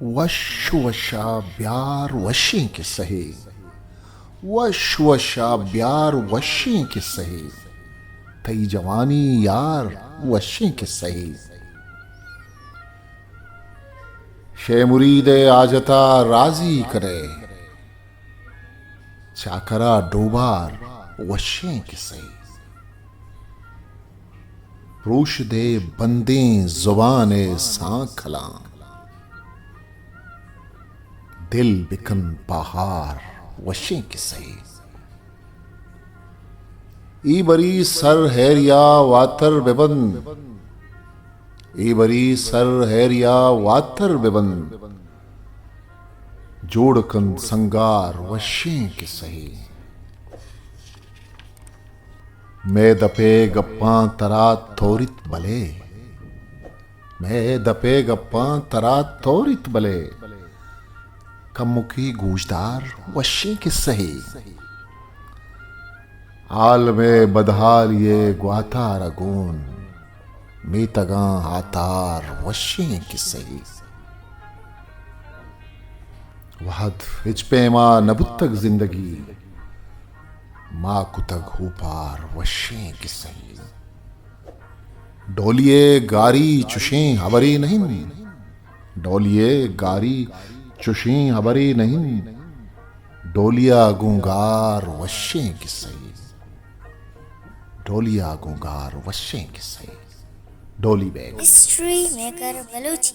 वशा ब्यार वशी के सही, वशा ब्यार वशी के सही, थई जवानी यार वशी के सही। शे मुरीदे आजता राजी करे, चाकरा डोबार वशे के सही। रोश दे बंदे जुबाने सांखला, दिल बिकन पहाड़ वशे के सही। ई बरी सर हैरिया वातर बेबंद, ई बरी सर हैरिया वातर बेबंद, जोड़कन संगार वशे के सही। मैं दपे गप्पा तरा थोरित बले, मैं दपे गप्पा तरा थोरित बले, कमुकी गूंजदार वशे के सही। हाल में बदहाल ये ग्वाता रगून, मीतगा हातार वशे के सही। वहद हिचपेमा नबुतक जिंदगी, माँ कुतक हुपार वशे के सही। डोलिए गारी चुशे हबरी नहीं, डोलिए गारी चुशी हबरी नहीं, डोलिया गुंगार वशे के सही। डोलिया गुंगार वशे के सही। डोली बैग हिस्ट्री मेकर बलूची।